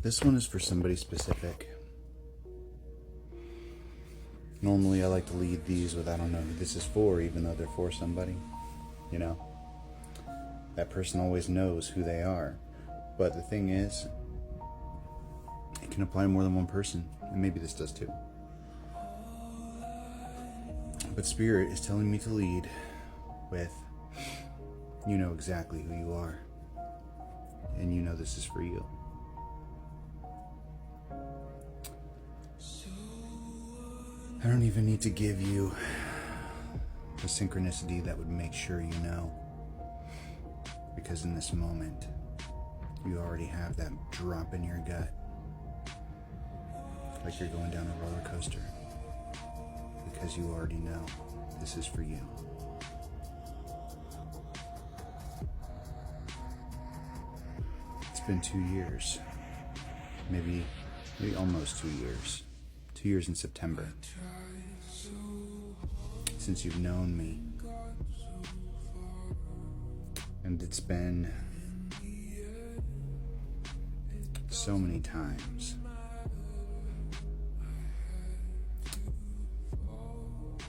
This one is for somebody specific. Normally I like to lead these with I don't know who this is for, even though they're for somebody. You know? That person always knows who they are. But the thing is, it can apply to more than one person. And maybe this does too. But Spirit is telling me to lead with, you know exactly who you are. And you know this is for you. I don't even need to give you the synchronicity that would make sure you know. Because in this moment, you already have that drop in your gut. Like you're going down a roller coaster. Because you already know this is for you. It's been 2 years. Maybe almost 2 years. 2 years in September. Since you've known me. And it's been so many times.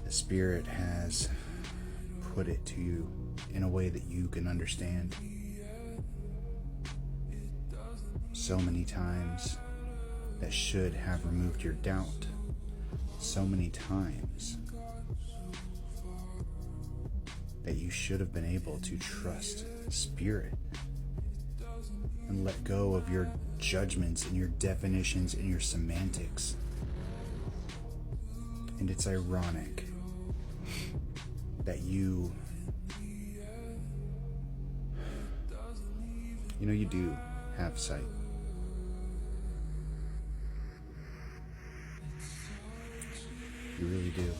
The Spirit has put it to you in a way that you can understand. So many times that should have removed your doubt. So many times that you should have been able to trust Spirit and let go of your judgments and your definitions and your semantics. And it's ironic that you do have sight. You really do.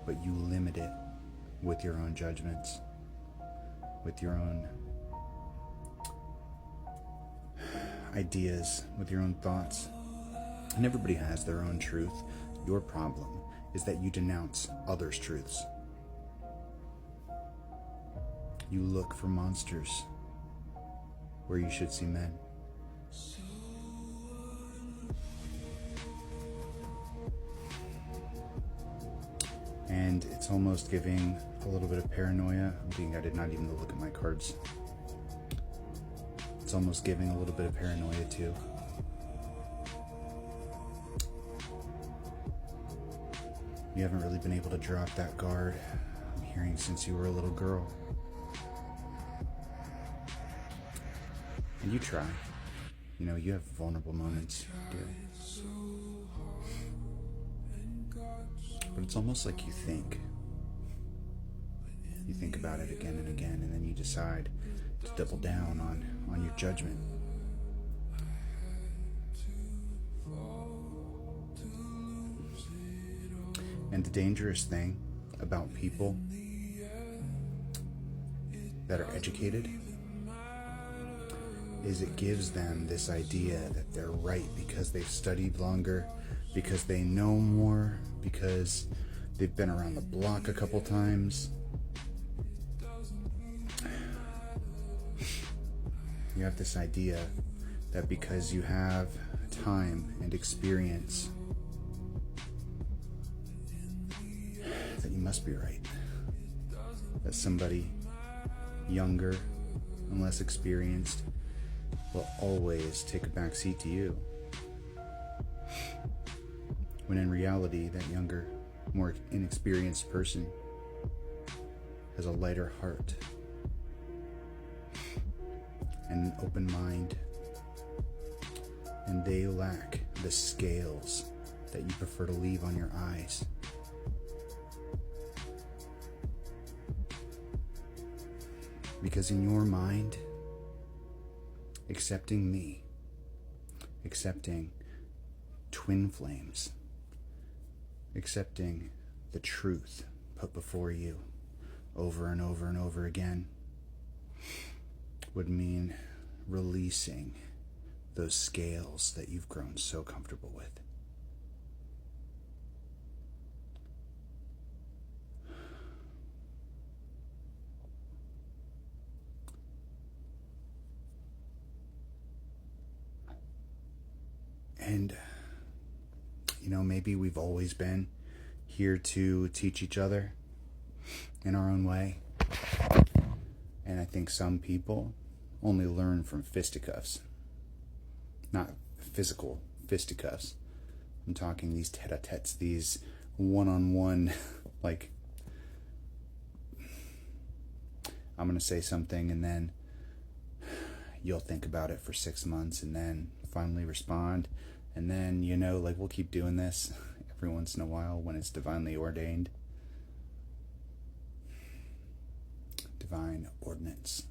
But you limit it with your own judgments, with your own ideas, with your own thoughts. And everybody has their own truth. Your problem is that you denounce others' truths. You look for monsters where you should see men. And it's almost giving a little bit of paranoia. I did not even look at my cards. It's almost giving a little bit of paranoia too. You haven't really been able to drop that guard, I'm hearing, since you were a little girl. And you try. You have vulnerable moments, dear. But it's almost like you think. You think about it again and again, and then you decide to double down on your judgment. And the dangerous thing about people that are educated is it gives them this idea that they're right because they've studied longer, because they know more, because they've been around the block a couple times. You have this idea that because you have time and experience, that you must be right. That somebody younger and less experienced will always take a back seat to you. When in reality, that younger, more inexperienced person has a lighter heart and an open mind, and they lack the scales that you prefer to leave on your eyes. Because in your mind, accepting me, accepting twin flames, accepting the truth put before you over and over and over again would mean releasing those scales that you've grown so comfortable with. And, maybe we've always been here to teach each other in our own way. And I think some people only learn from fisticuffs, not physical fisticuffs. I'm talking these tete-a-tetes, these one-on-one, like, I'm going to say something and then you'll think about it for 6 months and then finally respond. And then, we'll keep doing this every once in a while when it's divinely ordained. Divine ordinance.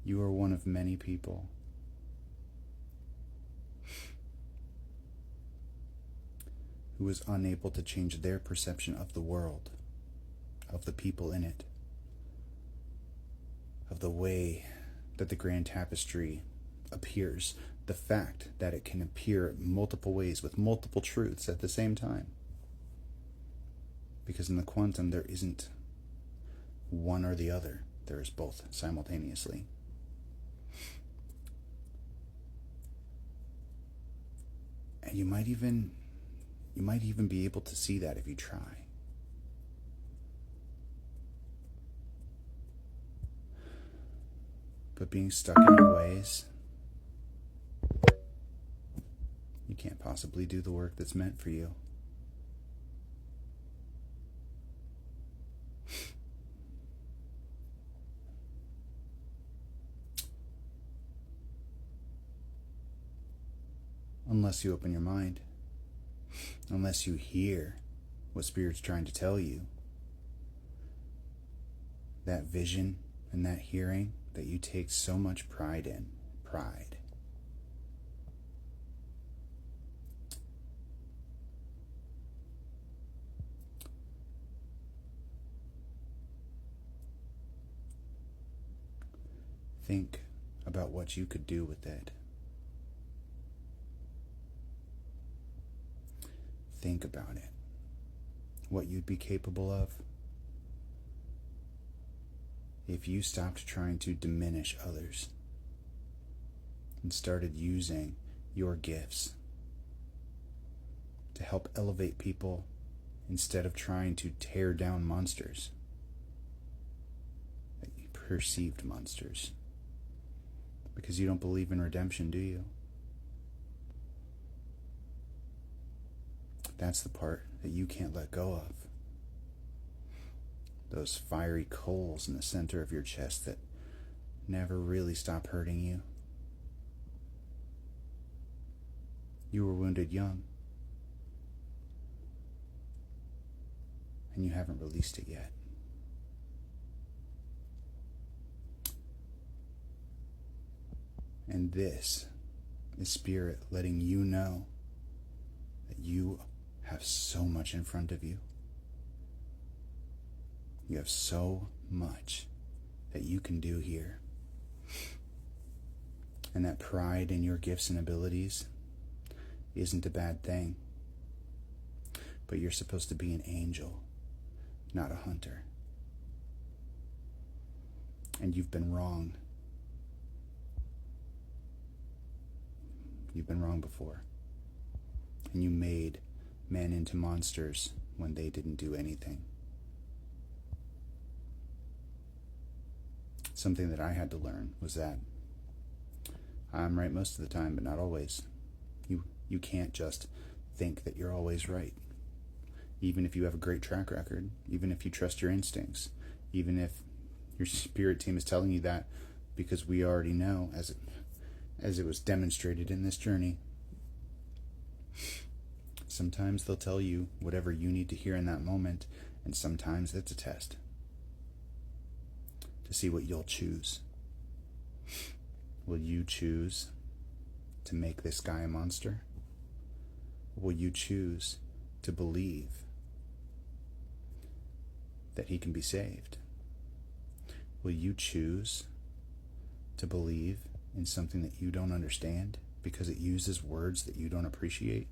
You are one of many people who is unable to change their perception of the world, of the people in it, of the way that the grand tapestry appears, the fact that it can appear multiple ways with multiple truths at the same time. Because in the quantum, there isn't one or the other. There is both simultaneously. And you might even be able to see that if you try. But being stuck in your ways, you can't possibly do the work that's meant for you. Unless you open your mind. Unless you hear what Spirit's trying to tell you. That vision and that hearing that you take so much pride in. Pride. Think about what you could do with it. Think about it. What you'd be capable of if you stopped trying to diminish others and started using your gifts to help elevate people instead of trying to tear down monsters, perceived monsters. Because you don't believe in redemption, do you? That's the part that you can't let go of. Those fiery coals in the center of your chest that never really stop hurting you. You were wounded young, and you haven't released it yet. And this is Spirit letting you know that you have so much in front of you. You have so much that you can do here. And that pride in your gifts and abilities isn't a bad thing. But you're supposed to be an angel, not a hunter. And you've been wrong. You've been wrong before. And you made men into monsters when they didn't do anything. Something that I had to learn was that I'm right most of the time, but not always. You can't just think that you're always right. Even if you have a great track record, even if you trust your instincts, even if your spirit team is telling you that, because we already know, as it was demonstrated in this journey, sometimes they'll tell you whatever you need to hear in that moment, and sometimes it's a test to see what you'll choose. Will you choose to make this guy a monster? Or will you choose to believe that he can be saved? Will you choose to believe in something that you don't understand because it uses words that you don't appreciate?